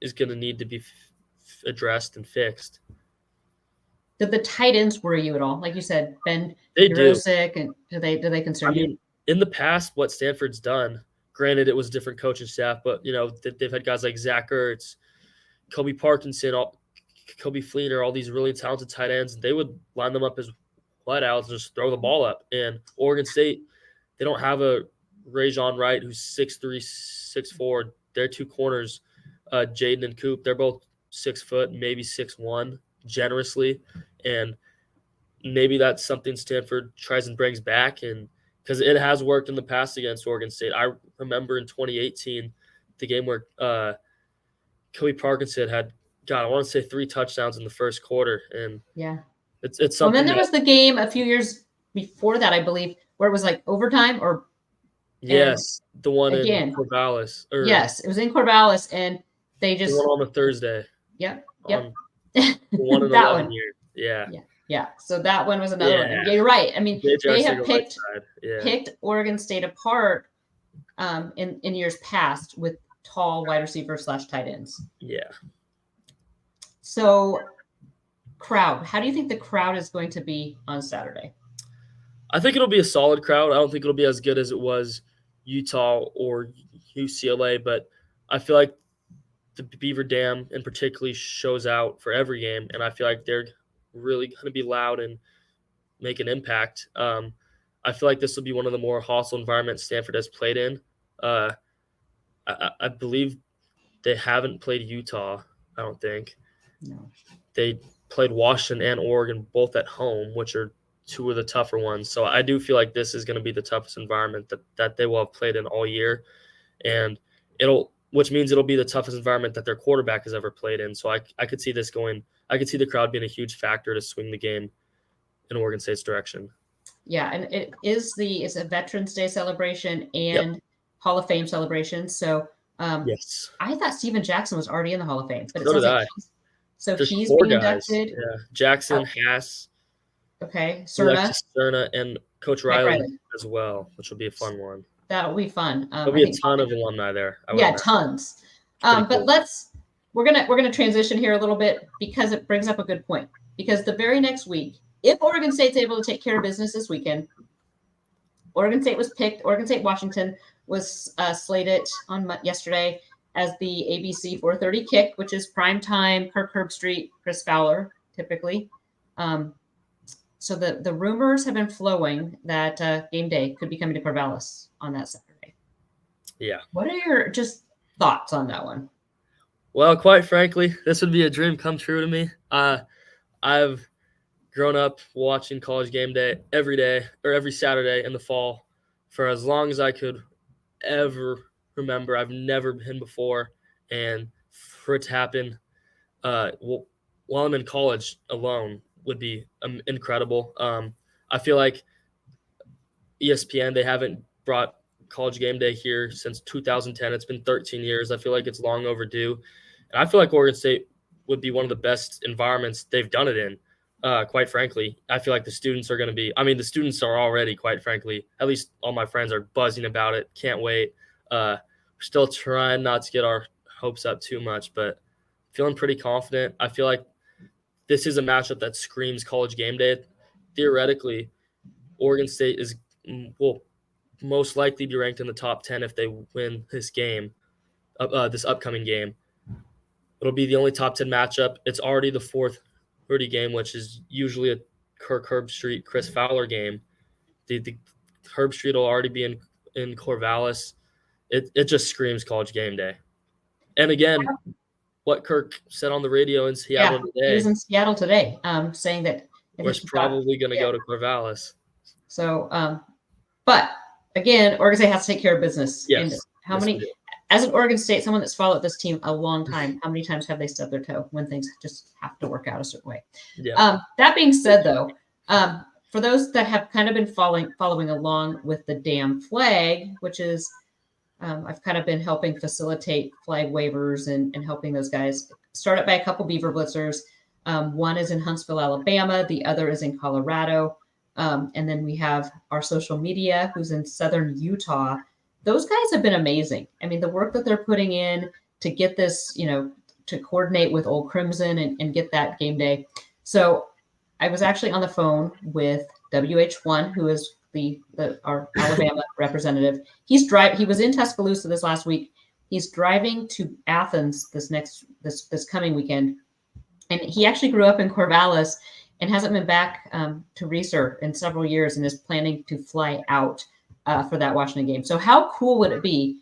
is going to need to be addressed and fixed. Did the tight ends worry you at all? Like you said, Ben Jurosik, and do they concern you? In the past, what Stanford's done, granted it was a different coaching staff, but they've had guys like Zach Ertz, Kobe Parkinson, Kobe Fleener, all these really talented tight ends, and they would line them up as wideouts and just throw the ball up. And Oregon State, they don't have a Rajon Wright who's 6'3", 6'4". Their two corners, Jaden and Coop, they're both 6 foot, maybe 6'1", generously. And maybe that's something Stanford tries and brings back, and because it has worked in the past against Oregon State. I remember in 2018, the game where Kobe Parkinson had, I want to say 3 touchdowns in the first quarter. And yeah, it's something. And then there was the game a few years before that, I believe, where it was like overtime or. Yes, the one in Corvallis. Yes, it was in Corvallis, and they just. The one on the Thursday. Yep. The one in that 11 one. years. Yeah. So that one was another one. Yeah, you're right. I mean, they have picked Oregon State apart in years past with tall wide receivers / tight ends. Yeah. So, crowd. How do you think the crowd is going to be on Saturday? I think it'll be a solid crowd. I don't think it'll be as good as it was Utah or UCLA, but I feel like the Beaver Dam in particular shows out for every game, and I feel like they're really going to be loud and make an impact. I feel like this will be one of the more hostile environments Stanford has played in. I believe they haven't played Utah, I don't think. No. They played Washington and Oregon both at home, which are two of the tougher ones. So I do feel like this is going to be the toughest environment that they will have played in all year. And which means it'll be the toughest environment that their quarterback has ever played in. So I could see this going. I could see the crowd being a huge factor to swing the game in Oregon State's direction. Yeah, and it's a Veterans Day celebration and Hall of Fame celebration. So Yes. I thought Steven Jackson was already in the Hall of Fame, but it So sounds did like I. There's he's 4 being guys. inducted. Yeah. Jackson, Haas, Okay, Cerna, Alexis Cerna, and Coach Mike Riley Riley. as well, which will be a fun one. That'll be fun. There'll I be a think ton of alumni there. I would yeah, imagine. tons. Pretty But cool. we're gonna transition here a little bit because it brings up a good point. Because the very next week, if Oregon State's able to take care of business this weekend, Oregon State was picked. Oregon State Washington was slated on yesterday as the ABC 4:30 kick, which is prime time. Kirk Herbstreit, Chris Fowler, typically. So the rumors have been flowing that game day could be coming to Corvallis on that Saturday. Yeah. What are your just thoughts on that one? Well, quite frankly, this would be a dream come true to me. I've grown up watching College Game Day every day or every Saturday in the fall for as long as I could ever remember. I've never been before, and for it to happen while I'm in college alone would be incredible. I feel like ESPN, they haven't brought College Game Day here since 2010. It's been 13 years. I feel like it's long overdue. And I feel like Oregon State would be one of the best environments they've done it in. Quite frankly, I feel like the students are going to be – I mean, the students are already, quite frankly, at least all my friends are buzzing about it. Can't wait. We're still trying not to get our hopes up too much, but feeling pretty confident. I feel like this is a matchup that screams College Game Day. Theoretically, Oregon State will most likely be ranked in the top 10 if they win this game, this upcoming game. It'll be the only top 10 matchup. It's already the 4:30 game, which is usually a Kirk Herbstreit, Chris Fowler game. The Herbstreit will already be in Corvallis. It just screams College Game Day. And again, what Kirk said on the radio in Seattle today. He was in Seattle today, saying that we're probably going to go to Corvallis. So, but again, Oregon State has to take care of business. Yes. And how many, as an Oregon State, someone that's followed this team a long time, how many times have they stubbed their toe when things just have to work out a certain way? Yeah. That being said, though, for those that have kind of been following along with the damn flag, which is I've kind of been helping facilitate flag waivers and helping those guys. Started by a couple Beaver Blitzers. One is in Huntsville, Alabama. The other is in Colorado. And then we have our social media, who's in Southern Utah. Those guys have been amazing. I mean, the work that they're putting in to get this, to coordinate with Old Crimson and get that game day. So I was actually on the phone with WH1, who is our Alabama representative. He was in Tuscaloosa this last week. He's driving to Athens this coming weekend. And he actually grew up in Corvallis and hasn't been back to Reser in several years and is planning to fly out for that Washington game. So how cool would it be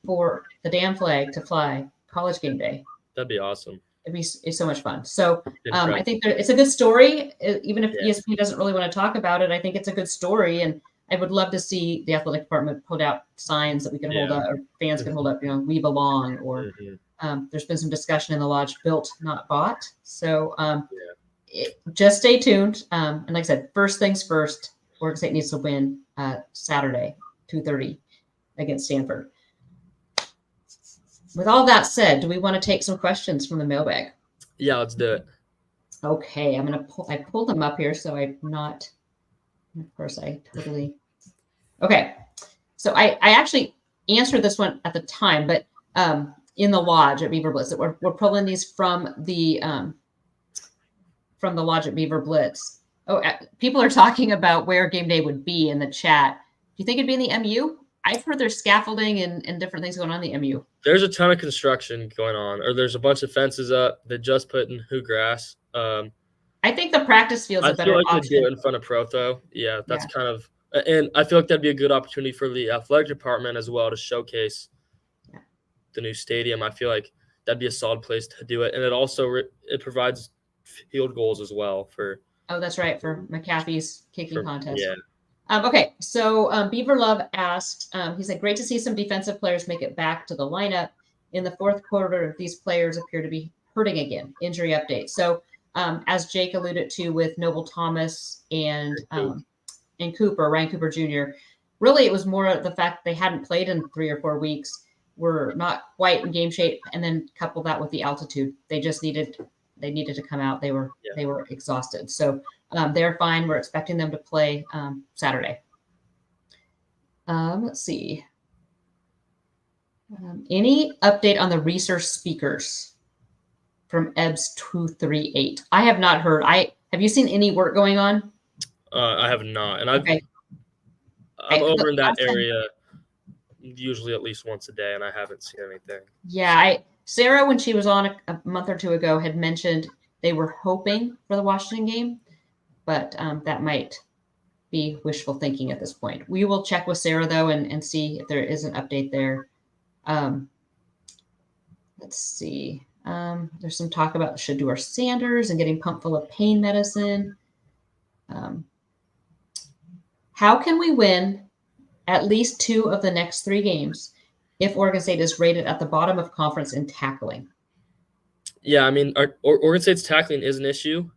for the damn flag to fly College Game Day? That'd be awesome. It's so much fun. So I think it's a good story. Even if ESPN doesn't really want to talk about it, I think it's a good story. And I would love to see the athletic department put out signs that we can hold up, or fans can hold up, we belong, or there's been some discussion in the lodge, built, not bought. So just stay tuned. And like I said, first things first, Oregon State needs to win Saturday, 2:30 against Stanford. With all that said, do we want to take some questions from the mailbag? Yeah, let's do it. Okay, I pulled them up here, so I'm not, of course, okay. So I actually answered this one at the time, but in the lodge at Beaver Blitz, we're pulling these from the lodge at Beaver Blitz. Oh, people are talking about where game day would be in the chat. Do you think it'd be in the MU? I've heard there's scaffolding and different things going on in the MU. There's a ton of construction going on, or there's a bunch of fences up that just put in grass. I think the practice field's a better option. I feel like they'd do it in front of Protho. Yeah, that's kind of – and I feel like that'd be a good opportunity for the athletic department as well to showcase the new stadium. I feel like that'd be a solid place to do it. And it also it provides field goals as well for – Oh, that's right, for McAfee's kicking contest. Yeah. Okay, so Beaver Love asked, he said, great to see some defensive players make it back to the lineup. In the fourth quarter, these players appear to be hurting again. Injury update. So as Jake alluded to with Noble Thomas and and Ryan Cooper Jr. Really, it was more the fact they hadn't played in 3 or 4 weeks, were not quite in game shape, and then couple that with the altitude. They needed to come out. They were exhausted. So they're fine. We're expecting them to play Saturday. Let's see. Any update on the research speakers from EBS 238? I have not heard. Have you seen any work going on? I have not, and I'm over in that area usually at least once a day, and I haven't seen anything. Yeah, Sarah, when she was on a month or two ago, had mentioned they were hoping for the Washington game, but that might be wishful thinking at this point. We will check with Sarah, though, and see if there is an update there. Let's see. There's some talk about Shedeur Sanders and getting pumped full of pain medicine. How can we win at least 2 of the next 3 games if Oregon State is rated at the bottom of conference in tackling? Yeah, I mean, Oregon State's tackling is an issue.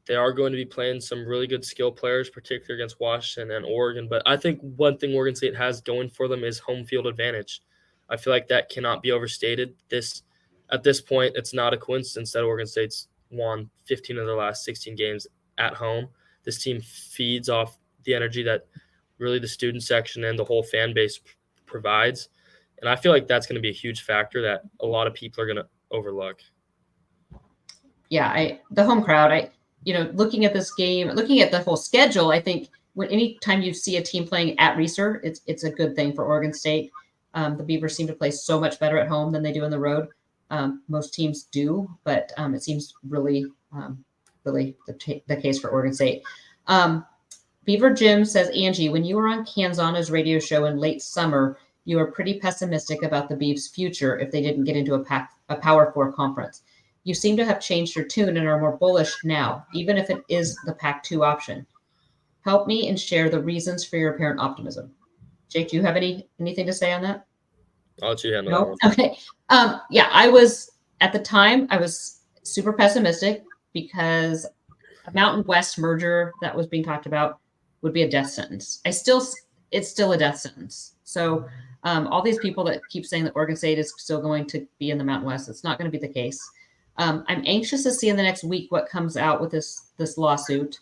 They are going to be playing some really good skill players, particularly against Washington and Oregon. But I think one thing Oregon State has going for them is home field advantage. I feel like that cannot be overstated. At this point, it's not a coincidence that Oregon State's won 15 of their last 16 games at home. This team feeds off the energy that really the student section and the whole fan base provides. And I feel like that's going to be a huge factor that a lot of people are going to overlook. Yeah, the home crowd, looking at this game, looking at the whole schedule, I think anytime you see a team playing at Reser, it's a good thing for Oregon State. The Beavers seem to play so much better at home than they do on the road. Most teams do, but it seems really the case for Oregon State. Beaver Jim says, Angie, when you were on Canzana's radio show in late summer, you were pretty pessimistic about the Beavs' future if they didn't get into a Power 4 conference. You seem to have changed your tune and are more bullish now, even if it is the Pac-2 option. Help me and share the reasons for your apparent optimism. Jake, do you have anything to say on that? I'll let you handle that one. Okay. At the time, I was super pessimistic because a Mountain West merger that was being talked about would be a death sentence. It's still a death sentence. So all these people that keep saying that Oregon State is still going to be in the Mountain West, it's not going to be the case. I'm anxious to see in the next week what comes out with this lawsuit.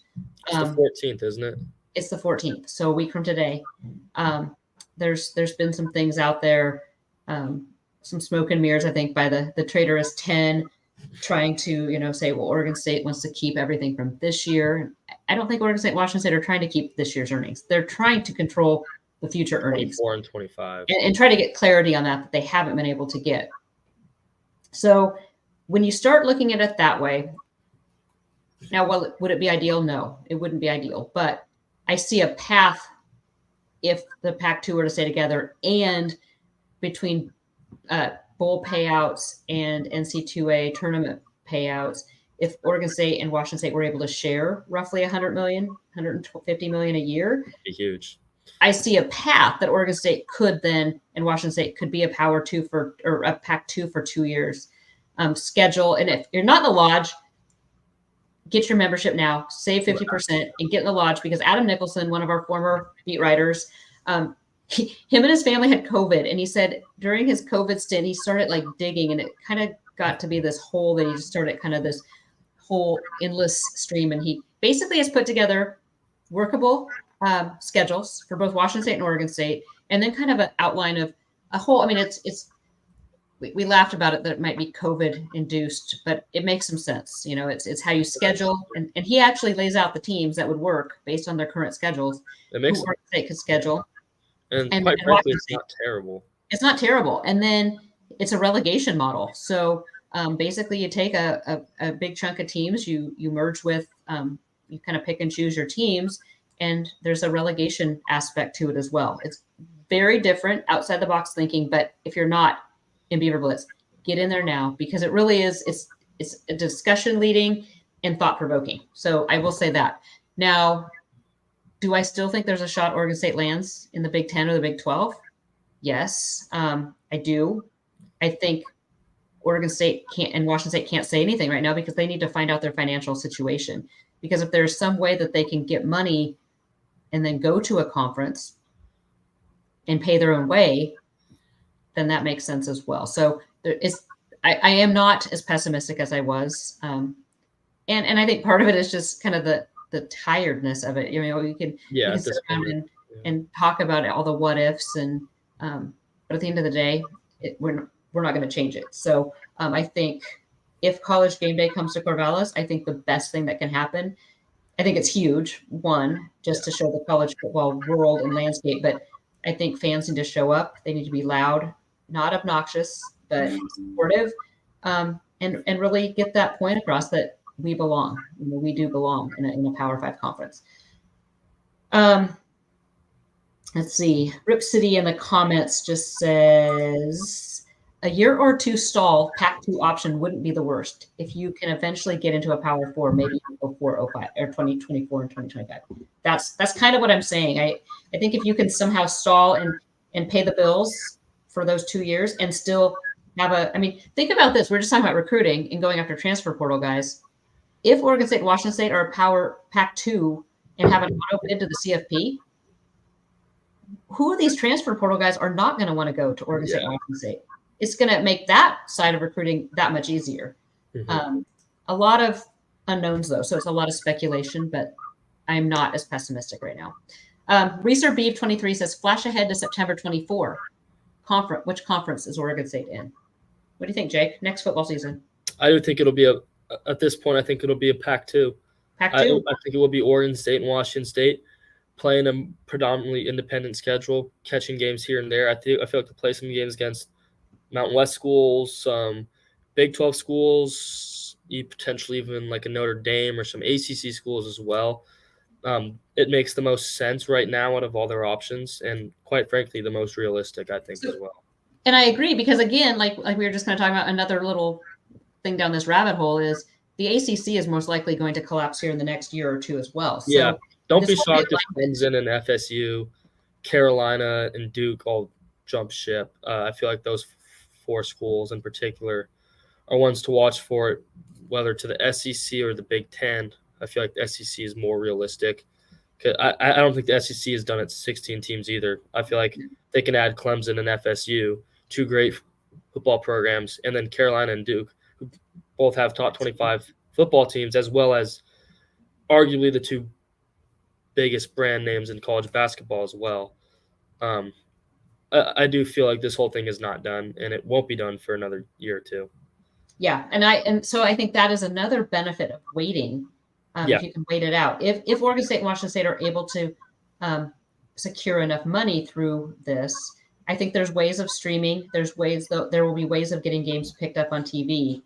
It's the 14th, isn't it? It's the 14th, so a week from today. There's been some things out there, some smoke and mirrors, I think, by the Traitorous 10, trying to say, well, Oregon State wants to keep everything from this year. I don't think Oregon State and Washington State are trying to keep this year's earnings. They're trying to control the future earnings. 24 and 25. And try to get clarity on that they haven't been able to get. So when you start looking at it that way, now, would it be ideal? No, it wouldn't be ideal. But I see a path if the Pac-2 were to stay together and between bowl payouts and NC2A tournament payouts, if Oregon State and Washington State were able to share roughly $100 million, $150 million a year. That'd be huge. I see a path that Oregon State could then, and Washington State could be a Power 2 or a Pac-2 for 2 years. Schedule. And if you're not in the lodge, get your membership now, save 50% and get in the lodge, because Adam Nicholson, one of our former beat writers, him and his family had COVID. And he said during his COVID stint, he started digging, and it kind of got to be this hole that he just started kind of this whole endless stream. And he basically has put together workable schedules for both Washington State and Oregon State, and then kind of an outline of a whole, we laughed about it that it might be COVID induced, but it makes some sense. It's how you schedule. And he actually lays out the teams that would work based on their current schedules. It makes sense. Oregon State could schedule. And quite frankly, it's not terrible. It's not terrible. And then it's a relegation model. So basically you take a big chunk of teams, you merge with, you kind of pick and choose your teams, and there's a relegation aspect to it as well. It's very different, outside the box thinking, but if you're not in Beaver Blitz, get in there now, because it really is, it's a discussion leading and thought provoking. So I will say that. Now, do I still think there's a shot Oregon State lands in the Big 10 or the Big 12? Yes, I do. I think Oregon State can't and Washington State can't say anything right now because they need to find out their financial situation. Because if there's some way that they can get money and then go to a conference and pay their own way, then that makes sense as well. So I am not as pessimistic as I was. And I think part of it is just kind of the tiredness of it. You know, you can sit around and talk about all the what ifs, and but at the end of the day, we're not going to change it. So I think if College Game Day comes to Corvallis, I think the best thing that can happen, I think it's huge, one, just to show the college football world and landscape, but I think fans need to show up. They need to be loud, not obnoxious, but supportive, and really get that point across that we belong. You know, we do belong in a Power 5 conference. Let's see. Rip City in the comments just says, a year or two stall Pac-2 option wouldn't be the worst. If you can eventually get into a Power 4, maybe 04, 05, or 2024 and 2025. That's kind of what I'm saying. I think if you can somehow stall and pay the bills for those 2 years and still have think about this. We're just talking about recruiting and going after transfer portal guys. If Oregon State and Washington State are a Power Pac-2 and have an auto bid to the CFP, who of these transfer portal guys are not going to want to go to Oregon State and Washington State? It's going to make that side of recruiting that much easier. Mm-hmm. A lot of unknowns, though, so it's a lot of speculation, but I'm not as pessimistic right now. Reeser Beeve 23 says, flash ahead to September 24. Which conference is Oregon State in? What do you think, Jake? Next football season? I would think it'll be at this point, I think it'll be a Pac-2. Pac-2? I think it will be Oregon State and Washington State playing a predominantly independent schedule, catching games here and there. I feel like to play some games against Mountain West schools, some Big 12 schools, potentially even like a Notre Dame or some ACC schools as well. It makes the most sense right now out of all their options, and quite frankly, the most realistic, I think, as well. And I agree, because again, like we were just going to talk about, another little thing down this rabbit hole is the ACC is most likely going to collapse here in the next year or two as well. So yeah, don't be shocked if Clemson and FSU, Carolina, and Duke all jump ship. I feel like those 4 schools in particular are ones to watch for, whether to the SEC or the Big Ten. I feel like the SEC is more realistic. I don't think the SEC has done its 16 teams either. I feel like they can add Clemson and FSU, 2 great football programs, and then Carolina and Duke, who both have top 25 football teams, as well as arguably the 2 biggest brand names in college basketball as well. I do feel like this whole thing is not done, and it won't be done for another year or two. Yeah, and so I think that is another benefit of waiting. If you can wait it out. If Oregon State and Washington State are able to secure enough money through this, I think there's ways of streaming. There will be ways of getting games picked up on TV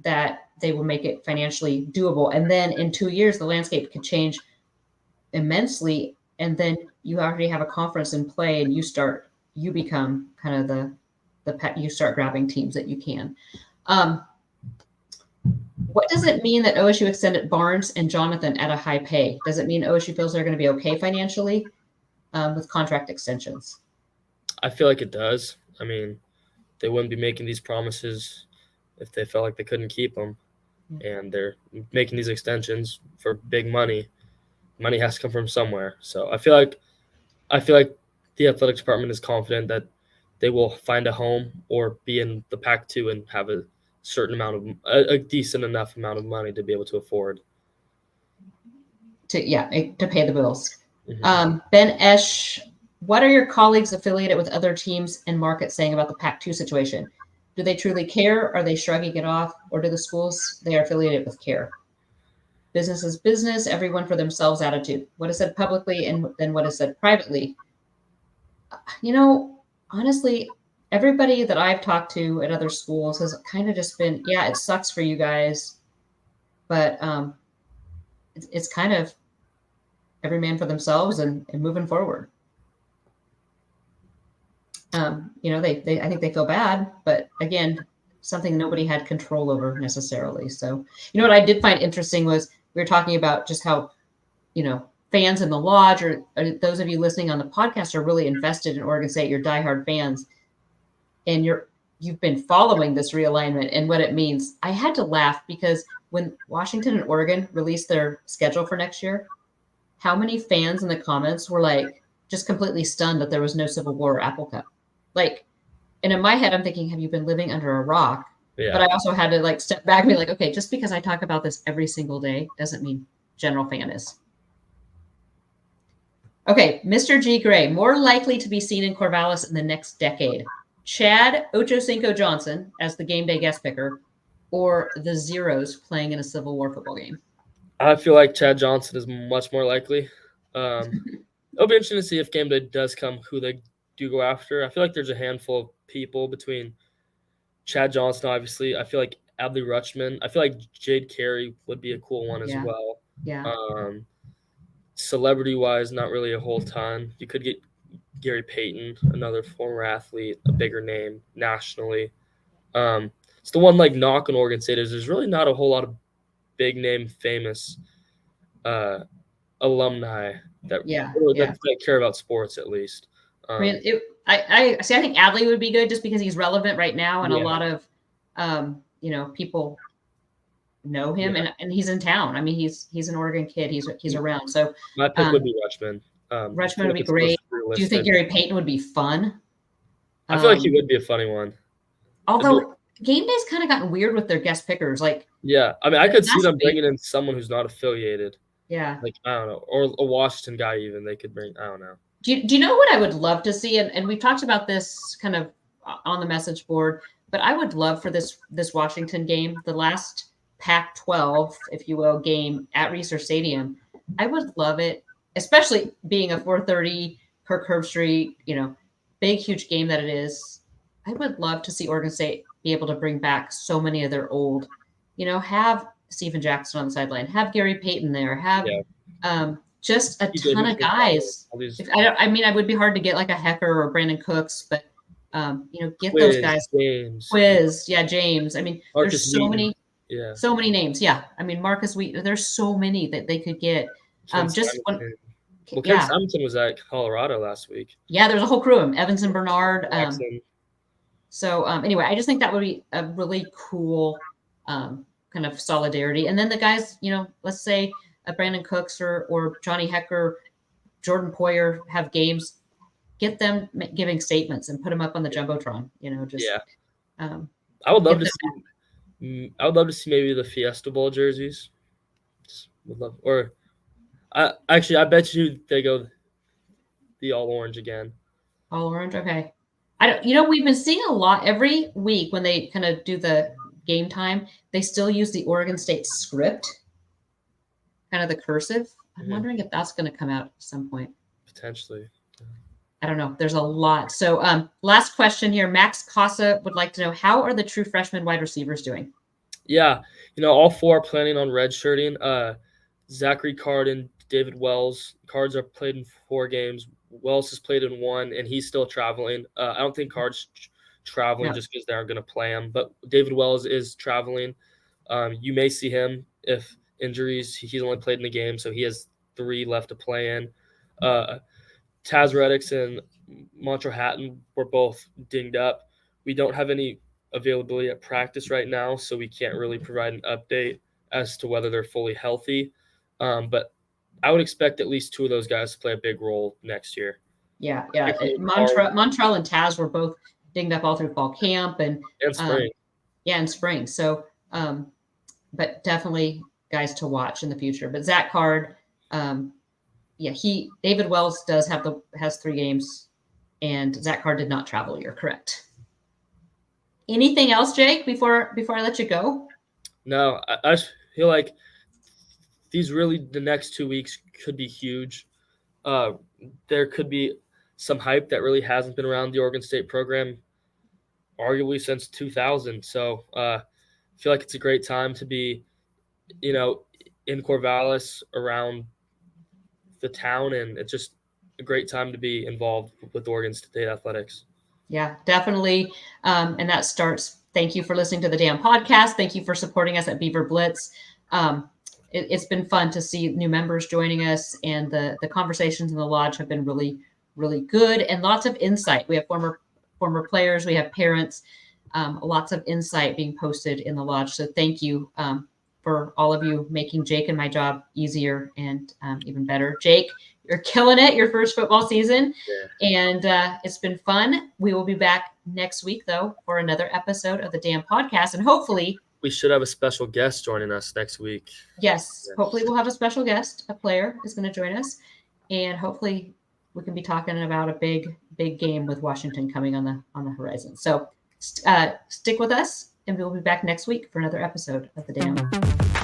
that they will make it financially doable. And then in 2 years, the landscape could change immensely. And then you already have a conference in play, and you become kind of you start grabbing teams that you can. What does it mean that OSU extended Barnes and Jonathan at a high pay? Does it mean OSU feels they're going to be okay financially with contract extensions? I feel like it does. I mean, they wouldn't be making these promises if they felt like they couldn't keep them. And they're making these extensions for big money. Money has to come from somewhere. So I feel like the athletics department is confident that they will find a home or be in the Pac-2 and have a decent enough amount of money to be able to afford to pay the bills. Mm-hmm. Ben Esch, what are your colleagues affiliated with other teams and markets saying about the Pac-2 situation? Do they truly care? Are they shrugging it off? Or do the schools they are affiliated with care? Business is business, everyone for themselves attitude. What is said publicly and then what is said privately? Honestly, everybody that I've talked to at other schools has kind of just been, it sucks for you guys, but it's kind of every man for themselves and moving forward. I think they feel bad, but again, something nobody had control over necessarily. So, what I did find interesting was we were talking about just how, fans in the lodge or those of you listening on the podcast are really invested in Oregon State. You're diehard fans, and you've been following this realignment and what it means. I had to laugh because when Washington and Oregon released their schedule for next year, how many fans in the comments were like just completely stunned that there was no Civil War or Apple Cup. Like, and in my head, I'm thinking, have you been living under a rock? Yeah. But I also had to like step back and be like, okay, just because I talk about this every single day doesn't mean general fan is. Okay, Mr. G. Gray, more likely to be seen in Corvallis in the next decade. Chad Ochocinco Johnson as the game day guest picker, or the Zeros playing in a Civil War football game? I feel like Chad Johnson is much more likely. It'll be interesting to see if game day does come, who they do go after. I feel like there's a handful of people between Chad Johnson, obviously. I feel like Adley Rutschman. I feel like Jade Carey would be a cool one as well. Yeah. Celebrity-wise, not really a whole ton. You could get Gary Payton, another former athlete, a bigger name nationally. It's the one like knock on Oregon State is there's really not a whole lot of big name famous alumni that that care about sports at least. I mean, I think Adley would be good just because he's relevant right now, and a lot of people know him, and he's in town. I mean, he's an Oregon kid. He's around. So my pick would be Rutschman. Rutschman would be great. Do you think Gary Payton would be fun? I feel like he would be a funny one. Although game day's kind of gotten weird with their guest pickers. Like, yeah, I mean, I could see them bringing in someone who's not affiliated. Yeah. Like, I don't know, or a Washington guy even they could bring. I don't know. Do you know what I would love to see? And we've talked about this kind of on the message board, but I would love for this Washington game, the last Pac-12, if you will, game at Research Stadium. I would love it, especially being a 4:30 Kirk Herbstreit, big, huge game that it is. I would love to see Oregon State be able to bring back so many of their old, have Steven Jackson on the sideline, have Gary Payton there, have just a ton of guys. I would be hard to get like a Hecker or Brandon Cooks, but get those guys. James. James. I mean, Marcus there's so Wheaton. so many names. Yeah, I mean Marcus Wheaton. There's so many that they could get. Ken Simonton was at Colorado last week. Yeah, there's a whole crew of them. Evans and Bernard. Anyway, I just think that would be a really cool kind of solidarity. And then the guys, let's say Brandon Cooks or Johnny Hecker, Jordan Poyer have games, get them giving statements and put them up on the Jumbotron, I would love to see. I would love to see maybe the Fiesta Bowl jerseys. I bet you they go the all orange again. All orange, okay. We've been seeing a lot every week when they kind of do the game time. They still use the Oregon State script, kind of the cursive. I'm wondering if that's going to come out at some point. Potentially. I don't know. There's a lot. So last question here. Max Casa would like to know, how are the true freshman wide receivers doing? Yeah. All four are planning on redshirting. Zachary Card and David Wells. Cards are played in 4 games. Wells has played in 1, and he's still traveling. I don't think Card's traveling just because they aren't going to play him. But David Wells is traveling. You may see him if injuries. He's only played in the game, so he has 3 left to play in. Taz Reddix and Montreal Hatton were both dinged up. We don't have any availability at practice right now, so we can't really provide an update as to whether they're fully healthy. But I would expect at least 2 of those guys to play a big role next year. Yeah. Montreal and Taz were both dinged up all through fall camp and spring. In spring. So, but definitely guys to watch in the future. But Zach Card, David Wells has 3 games, and Zach Card did not travel. You're correct. Anything else, Jake, before I let you go? No, I just feel like the next 2 weeks could be huge. There could be some hype that really hasn't been around the Oregon State program arguably since 2000. So I feel like it's a great time to be, in Corvallis around the town, and it's just a great time to be involved with Oregon State athletics. Yeah, definitely. And that starts. Thank you for listening to the damn podcast. Thank you for supporting us at Beaver Blitz. It's been fun to see new members joining us, and the conversations in the lodge have been really, really good and lots of insight. We have former players, we have parents, lots of insight being posted in the lodge. So thank you for all of you making Jake and my job easier and even better. Jake, you're killing it, your first football season. Yeah. And it's been fun. We will be back next week, though, for another episode of the Damn Podcast. And hopefully, we should have a special guest joining us next week. Yes, hopefully we'll have a special guest. A player is going to join us. And hopefully we can be talking about a big game with Washington coming on the horizon. So stick with us, and we'll be back next week for another episode of the Damn.